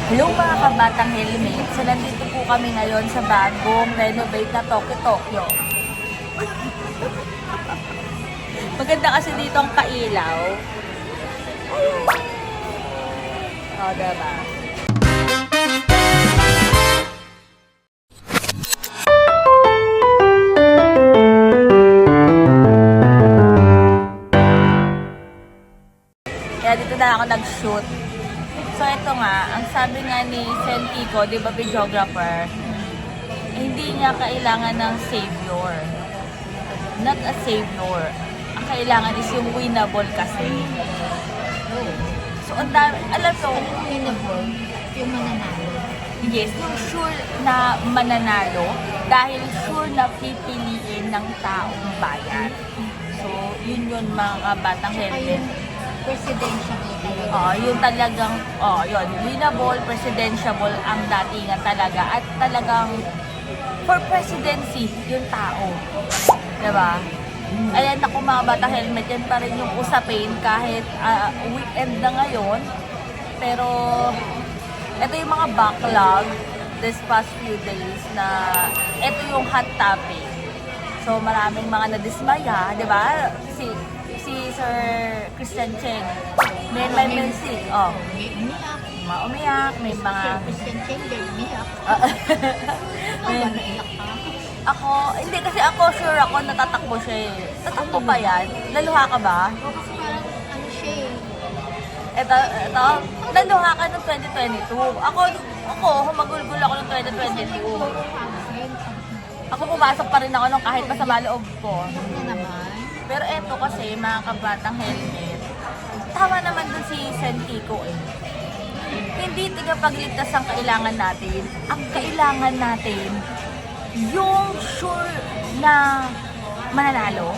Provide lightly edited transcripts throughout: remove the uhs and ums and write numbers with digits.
Hello mga kabatang helmet. So nandito po kami ngayon sa bagong renovate na Tokyo. Maganda kasi dito ang kailaw. O, diba? Kaya dito na ako nag-shoot. So ito nga, ang sabi nga ni Sen Kiko, di ba videographer, hindi niya kailangan ng savior. Not a savior. Ang kailangan is yung winnable kasi. So ang dami, alam ko, Winnable, yung mananalo. yes, yung sure na mananalo dahil sure na pipiliin ng taong bayan. So yun mga batang Tsaka helmet. yung presidential talaga. Yung talagang, yun, winnable, presidentiable ang datingan talaga. At talagang, for presidency, yung tao. Diba? Ayan ako mga bata helmet, yan pa rin yung usapin kahit weekend na ngayon. Pero, ito yung mga backlog this past few days na ito yung hot topic. So, maraming mga nadismaya, diba? Si Sir Christian Cheng. May music. May umiyak. Umiyak. May mga... Sir Christian Cheng, may umiyak. May- Naiyak ka. Ako, hindi kasi ako sure ako natatakbo siya eh. Tatakbo pa yan? Naluha ka ba? O kasi parang ano siya eh. Ito, naluha ka ng 2022. Ako, humagulgul ako ng 2022. Ako pumasok pa rin ako nung kahit masama loob ko. Ano na naman? Pero eto kasi, mga kabatang helmet, tama naman dun si Sen Kiko eh. Hindi tagapagligtas ang kailangan natin. Ang kailangan natin, yung sure na mananalo,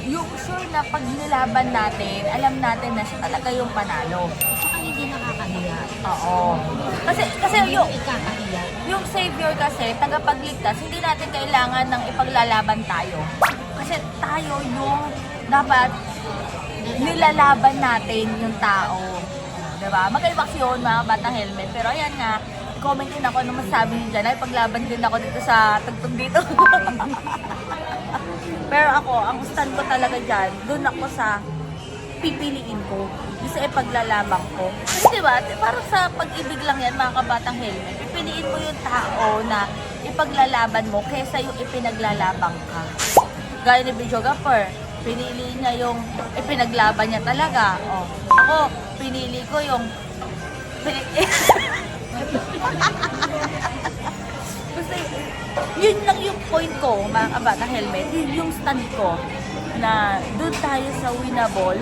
yung sure na pag nilaban natin, alam natin na siya talaga yung panalo. Tsaka hindi nakakahiya. Oo. Kasi Hindi yung ikakahiya. yung savior kasi, tagapagligtas, hindi natin kailangan ng ipaglalaban tayo. Kasi tayo yung dapat nilalaban natin yung tao. Diba? Magkaiba kasi yun, mga batang helmet. Pero ayan nga, comment din ako nung masasabi niyo dyan, ay paglaban din ako dito sa tugtog dito. Pero ako, ang stand ko talaga dyan, dun ako sa pipiliin ko. Yung sa ipaglalaban ko. Kasi diba, parang sa pag-ibig lang yan, mga kabatang helmet, pipiliin mo yung tao na ipaglalaban mo kaysa yung ipinaglalaban ka. Gaya ni videographer, pinili niya yung ipinaglaban niya talaga. Ako, pinili ko yung Kasi, yun lang yung point ko, mga kabata helmet, yun yung stand ko na doon tayo sa winnable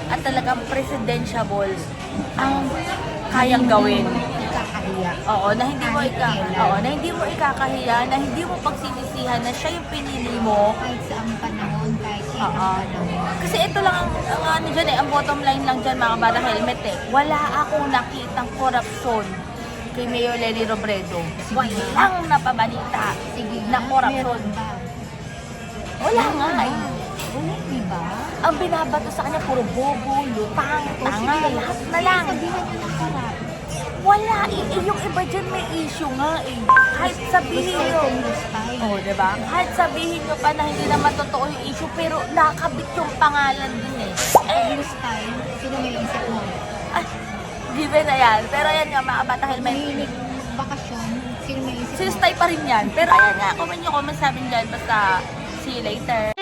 at talagang presidentiable ang kayang gawin. Ikakahiya. Na hindi mo ikakahiya, na hindi mo pagsisisihan na siya yung pinili mo. Kahit sa ang panahon, kahit sa ang panahon. Kasi ito lang ang ano dyan ang bottom line lang dyan mga bata helmet eh. Wala akong nakitang korupsyon kay Mayor Lely Robredo. Walang napabalita Sige na nga, korupsyon. meron ba? Wala nga eh. Wala, di ba? Ang binabato sa kanya puro bobo, lutang, O tanga, sige, lahat na lang. sabihan niyo ng sarap. Wala eh. Yung iba dyan may issue nga eh. Kahit sabihin nyo. Diba? Kahit sabihin nyo pa na hindi naman totoo yung issue, pero nakabit yung pangalan dun eh. Blue style, sino may isip mo? Given na yan. Pero ayan nga, mga bata helmet. Mahilig bakasyon, sino may isip mo? Since tayo pa rin yan. Pero ayan nga, comment nyo kung masabi dyan. Basta, see you later.